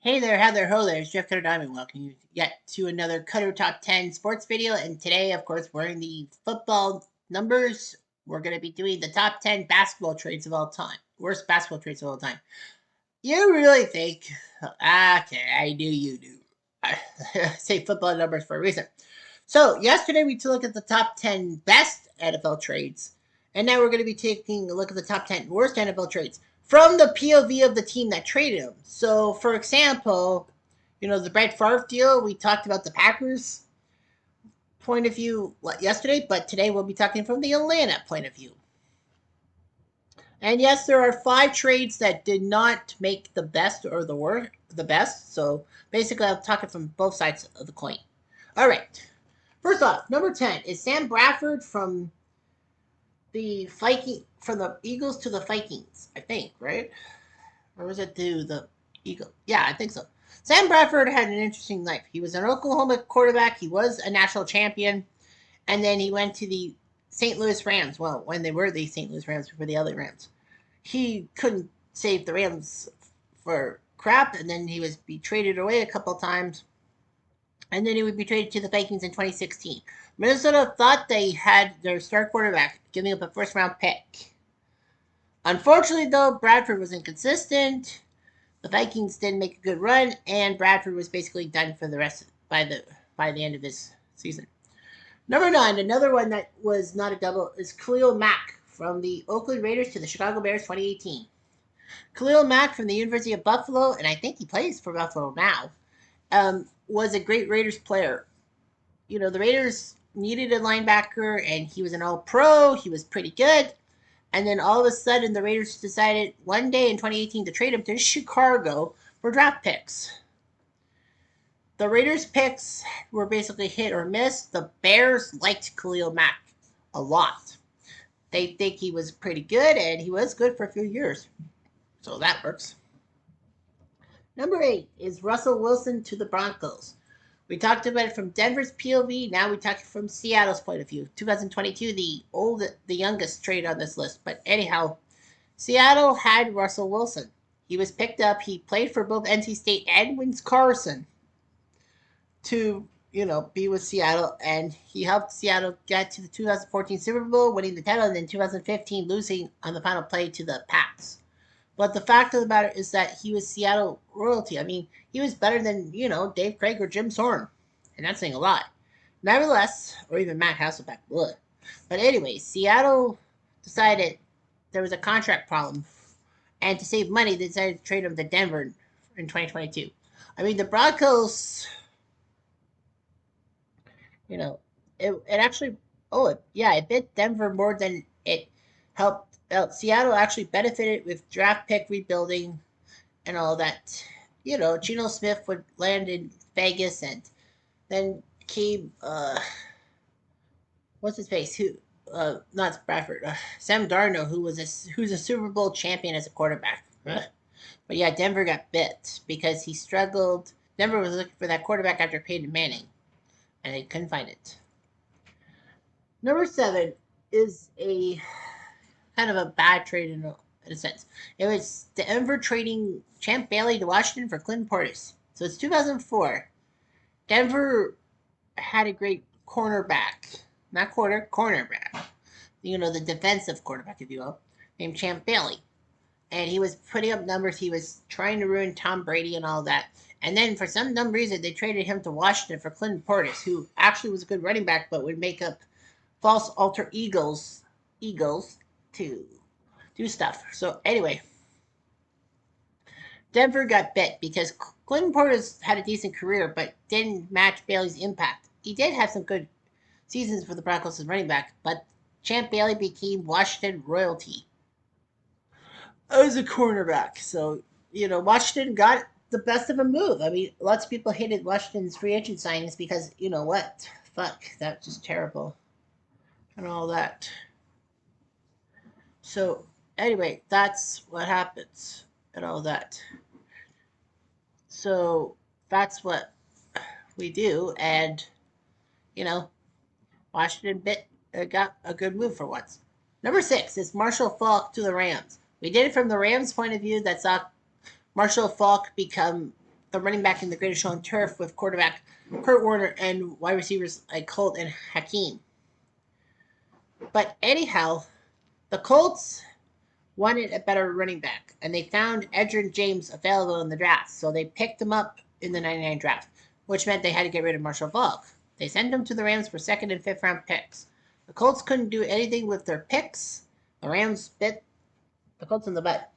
Hey there, how there, ho there, it's Jeff Cutter Diamond. Welcome you yet to another Cutter Top 10 sports video. And today, of course, we're in the football numbers. We're going to be doing the top 10 basketball trades of all time. Worst basketball trades of all time. You really think, okay, I knew you do. I say football numbers for a reason. So, yesterday we took a look at the top 10 best NFL trades. And now we're going to be taking a look at the top 10 worst NFL trades from the POV of the team that traded him. So, for example, the Brett Favre deal, we talked about the Packers point of view yesterday, but today we'll be talking from the Atlanta point of view. And yes, there are 5 trades that did not make the best or the best. So basically, I'm talking from both sides of the coin. All right. First off, number 10 is Sam Bradford from the Eagles to the Vikings, I think, right? Or was it to the Eagles? Yeah, I think so. Sam Bradford had an interesting life. He was an Oklahoma quarterback. He was a national champion. And then he went to the St. Louis Rams. Well, when they were the St. Louis Rams before the LA Rams. He couldn't save the Rams for crap. And then he was traded away a couple times. And then he would be traded to the Vikings in 2016. Minnesota thought they had their star quarterback, giving up a first-round pick. Unfortunately, though, Bradford was inconsistent. The Vikings didn't make a good run, and Bradford was basically done for the rest by the end of this season. Number 9, another one that was not a double, is Khalil Mack from the Oakland Raiders to the Chicago Bears 2018. Khalil Mack from the University of Buffalo, and I think he plays for Buffalo now, was a great Raiders player. The Raiders needed a linebacker, and he was an all-pro. He was pretty good. And then all of a sudden, the Raiders decided one day in 2018 to trade him to Chicago for draft picks. The Raiders' picks were basically hit or miss. The Bears liked Khalil Mack a lot. They think he was pretty good, and he was good for a few years. So that works. Number 8 is Russell Wilson to the Broncos. We talked about it from Denver's POV. Now we talk from Seattle's point of view. 2022, the youngest trade on this list. But anyhow, Seattle had Russell Wilson. He was picked up. He played for both NC State and Wisconsin to be with Seattle, and he helped Seattle get to the 2014 Super Bowl, winning the title, and then 2015 losing on the final play to the Pats. But the fact of the matter is that he was Seattle royalty. I mean, he was better than, Dave Craig or Jim Zorn. And that's saying a lot. Nevertheless, or even Matt Hasselbeck. Ugh. But anyway, Seattle decided there was a contract problem. And to save money, they decided to trade him to Denver in 2022. I mean, the Broncos, it actually, it bit Denver more than it helped. Seattle actually benefited with draft pick rebuilding and all that. Geno Smith would land in Vegas, and then came what's his face? Who? Not Bradford. Sam Darnold, who's a Super Bowl champion as a quarterback. But yeah, Denver got bit because he struggled. Denver was looking for that quarterback after Peyton Manning, and they couldn't find it. Number 7 is a kind of a bad trade in a sense. It was Denver trading Champ Bailey to Washington for Clinton Portis. So it's 2004. Denver had a great cornerback. Cornerback. The defensive quarterback, if you will, named Champ Bailey. And he was putting up numbers. He was trying to ruin Tom Brady and all that. And then for some dumb reason, they traded him to Washington for Clinton Portis, who actually was a good running back, but would make up false alter egos to do stuff. So anyway, Denver got bit because Clinton Portis had a decent career, but didn't match Bailey's impact. He did have some good seasons for the Broncos as running back, but Champ Bailey became Washington royalty as a cornerback. So, Washington got the best of a move. I mean, lots of people hated Washington's free agent signings because, what? Fuck, that's just terrible. And all that. So, anyway, that's what happens and all that. So, that's what we do. And, Washington got a good move for once. Number 6 is Marshall Faulk to the Rams. We did it from the Rams' point of view that saw Marshall Faulk become the running back in the greatest show on turf with quarterback Kurt Warner and wide receivers like Colt and Hakeem. But anyhow, the Colts wanted a better running back, and they found Edgerrin James available in the draft, so they picked him up in the 99 draft, which meant they had to get rid of Marshall Faulk. They sent him to the Rams for second and fifth round picks. The Colts couldn't do anything with their picks. The Rams bit the Colts in the butt.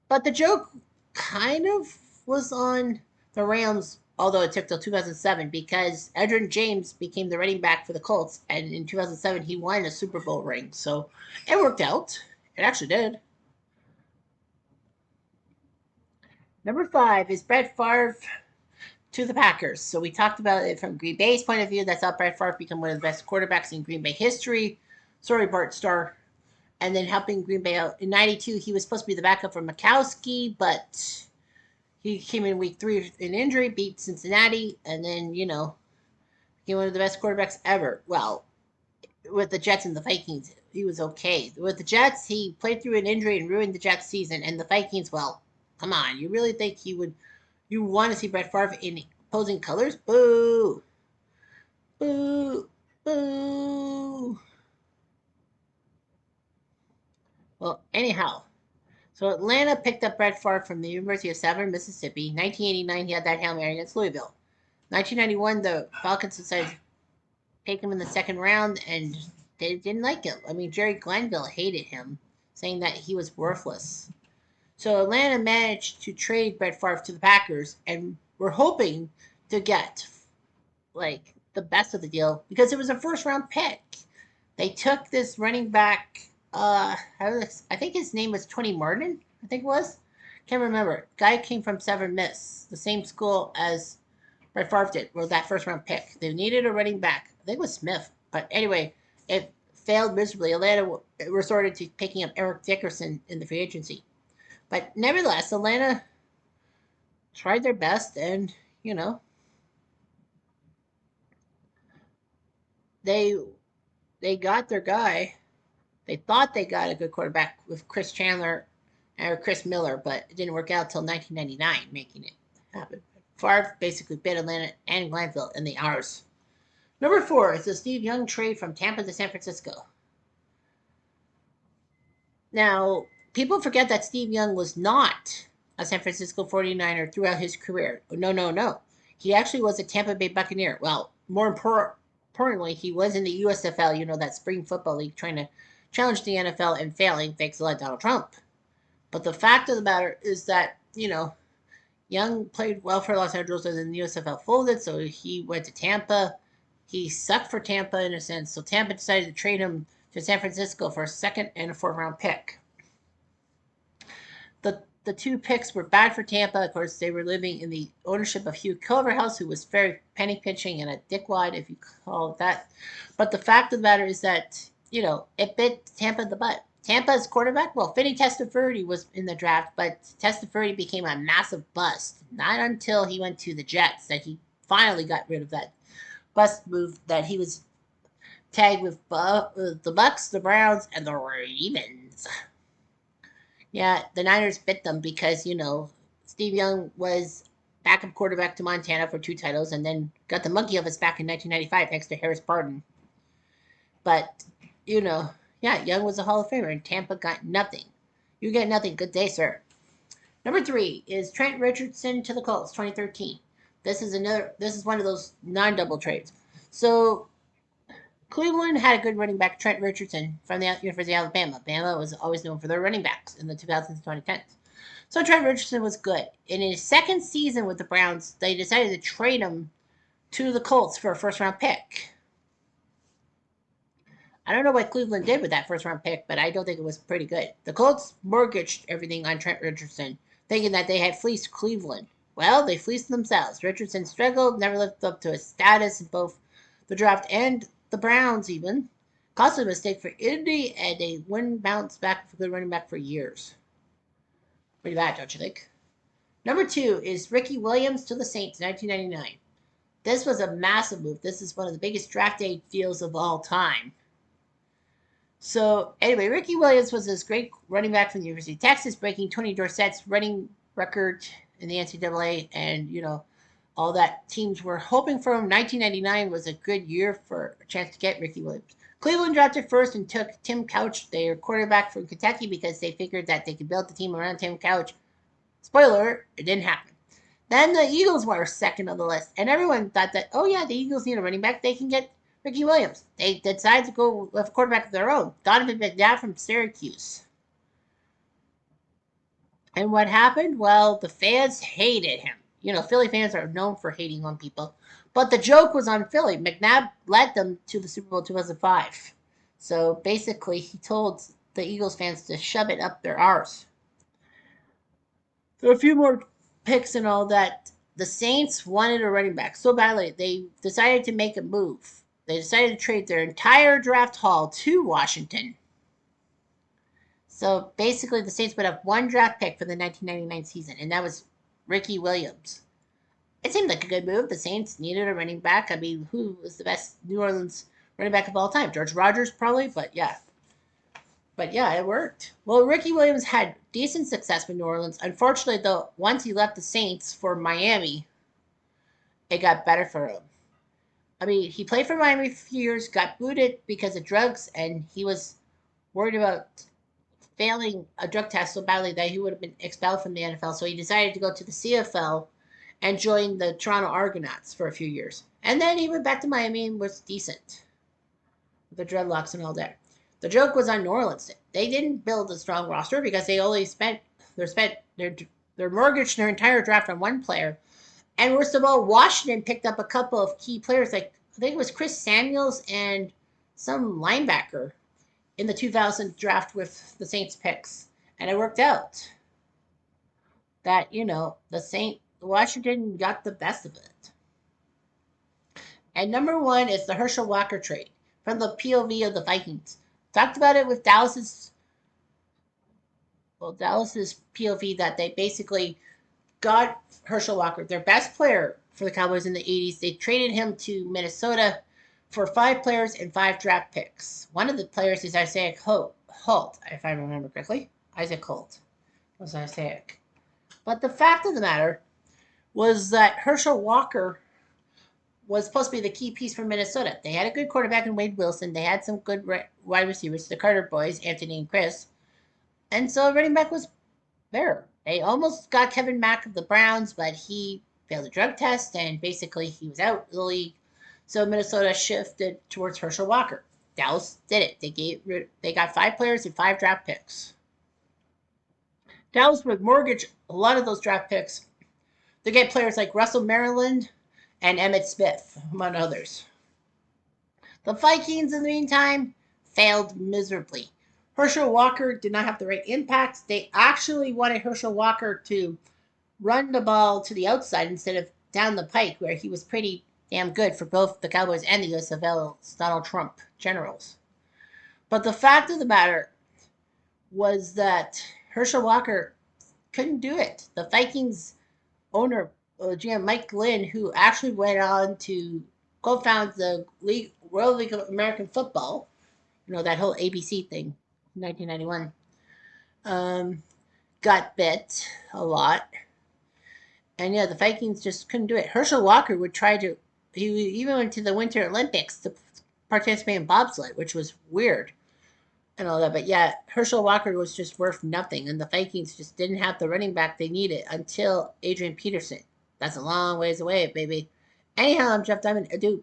But the joke kind of was on the Rams, although it took till 2007, because Edgerrin James became the running back for the Colts, and in 2007 he won a Super Bowl ring. So it worked out. It actually did. Number 5 is Brett Favre to the Packers. So we talked about it from Green Bay's point of view. That's how Brett Favre become one of the best quarterbacks in Green Bay history. Sorry, Bart Starr. And then helping Green Bay out. In 92, he was supposed to be the backup for Mikowski, but he came in week 3 with an injury, beat Cincinnati, and then, became one of the best quarterbacks ever. Well, with the Jets and the Vikings, he was okay. With the Jets, he played through an injury and ruined the Jets season. And the Vikings, well, come on. You really think you want to see Brett Favre in opposing colors? Boo. Boo. Boo. Well, anyhow. So Atlanta picked up Brett Favre from the University of Southern Mississippi. 1989, he had that Hail Mary against Louisville. 1991, the Falcons decided to take him in the second round, and they didn't like him. I mean, Jerry Glanville hated him, saying that he was worthless. So Atlanta managed to trade Brett Favre to the Packers, and we're hoping to get like the best of the deal because it was a first round pick. They took this running back. I think his name was Tony Martin. I think it was. Can't remember. Guy came from Severn Miss, the same school as Brett Favre did. Was that first round pick? They needed a running back. I think it was Smith. But anyway, it failed miserably. Atlanta resorted to picking up Eric Dickerson in the free agency. But nevertheless, Atlanta tried their best, and they got their guy. They thought they got a good quarterback with Chris Chandler or Chris Miller, but it didn't work out until 1999, making it happen. Favre basically bit Atlanta and Glanville in the hours. Number 4 is the Steve Young trade from Tampa to San Francisco. Now, people forget that Steve Young was not a San Francisco 49er throughout his career. No. He actually was a Tampa Bay Buccaneer. Well, more importantly, he was in the USFL, that spring football league, trying to challenge the NFL and failing, thanks to Donald Trump. But the fact of the matter is that, Young played well for Los Angeles and then the USFL folded, so he went to Tampa. He sucked for Tampa in a sense, so Tampa decided to trade him to San Francisco for a second and a fourth round pick. The 2 picks were bad for Tampa. Of course, they were living in the ownership of Hugh Culverhouse, who was very penny pinching and a dickwad, if you call it that. But the fact of the matter is that, it bit Tampa in the butt. Tampa's quarterback, well, Vinny Testaverde was in the draft, but Testaverde became a massive bust. Not until he went to the Jets that he finally got rid of that bust move that he was tagged with the Bucks, the Browns, and the Ravens. Yeah, the Niners bit them because, Steve Young was backup quarterback to Montana for 2 titles and then got the monkey off his back in 1995 thanks to Harris Barton. But, Young was a Hall of Famer and Tampa got nothing. You get nothing. Good day, sir. Number 3 is Trent Richardson to the Colts, 2013. This is one of those non-double trades. So Cleveland had a good running back, Trent Richardson, from the University of Alabama. Bama was always known for their running backs in the 2000s and 2010s. So Trent Richardson was good. In his second season with the Browns, they decided to trade him to the Colts for a first-round pick. I don't know what Cleveland did with that first-round pick, but I don't think it was pretty good. The Colts mortgaged everything on Trent Richardson, thinking that they had fleeced Cleveland. Well, they fleeced themselves. Richardson struggled, never lived up to his status in both the draft and the Browns even. Caused a mistake for Indy, and they wouldn't bounce back with a good running back for years. Pretty bad, don't you think? Number 2 is Ricky Williams to the Saints, 1999. This was a massive move. This is one of the biggest draft day deals of all time. So, anyway, Ricky Williams was this great running back from the University of Texas, breaking Tony Dorsett's running record in the NCAA, and all that teams were hoping for him. 1999 was a good year for a chance to get Ricky Williams. Cleveland drafted first and took Tim Couch, their quarterback from Kentucky, because they figured that they could build the team around Tim Couch. Spoiler, it didn't happen. Then the Eagles were second on the list, and everyone thought that, oh yeah, the Eagles need a running back. They can get Ricky Williams. They decided to go with a quarterback of their own, Donovan McNabb from Syracuse. And what happened? Well, the fans hated him. Philly fans are known for hating on people. But the joke was on Philly. McNabb led them to the Super Bowl 2005. So basically, he told the Eagles fans to shove it up their arse. There are a few more picks and all that. The Saints wanted a running back so badly, they decided to make a move. They decided to trade their entire draft haul to Washington. So basically, the Saints would have one draft pick for the 1999 season, and that was Ricky Williams. It seemed like a good move. The Saints needed a running back. I mean, who was the best New Orleans running back of all time? George Rogers, probably, but yeah. But yeah, it worked. Well, Ricky Williams had decent success with New Orleans. Unfortunately, though, once he left the Saints for Miami, it got better for him. I mean, he played for Miami for a few years, got booted because of drugs, and he was worried about failing a drug test so badly that he would have been expelled from the NFL. So he decided to go to the CFL and join the Toronto Argonauts for a few years. And then he went back to Miami and was decent. The dreadlocks and all that. The joke was on New Orleans. They didn't build a strong roster because they only spent their mortgage their entire draft on one player. And worst of all, Washington picked up a couple of key players, like I think it was Chris Samuels and some linebacker in the 2000 draft with the Saints picks. And it worked out that, Washington got the best of it. And number one is the Herschel Walker trade from the POV of the Vikings. Talked about it with Dallas's POV that they basically got Herschel Walker, their best player for the Cowboys in the 80s. They traded him to Minnesota for 5 players and 5 draft picks. One of the players is Isaiah Holt, if I remember correctly. Isaac Holt was Isaac. But the fact of the matter was that Herschel Walker was supposed to be the key piece for Minnesota. They had a good quarterback in Wade Wilson. They had some good wide receivers, the Carter boys, Anthony and Chris. And so running back was there. They almost got Kevin Mack of the Browns, but he failed a drug test, and basically he was out of the league. So Minnesota shifted towards Herschel Walker. Dallas did it. They got 5 players and 5 draft picks. Dallas would mortgage a lot of those draft picks to get players like Russell Maryland and Emmitt Smith, among others. The Vikings, in the meantime, failed miserably. Herschel Walker did not have the right impact. They actually wanted Herschel Walker to run the ball to the outside instead of down the pike, where he was pretty damn good for both the Cowboys and the USFL's Donald Trump Generals. But the fact of the matter was that Herschel Walker couldn't do it. The Vikings owner, GM Mike Glenn, who actually went on to co-found the World League of American Football, that whole ABC thing, 1991, got bit a lot. And yeah, the Vikings just couldn't do it. Herschel Walker would he even went to the Winter Olympics to participate in bobsled, which was weird and all that. But yeah, Herschel Walker was just worth nothing, and the Vikings just didn't have the running back they needed until Adrian Peterson. That's a long ways away, baby. Anyhow, I'm Jeff Diamond. Adieu.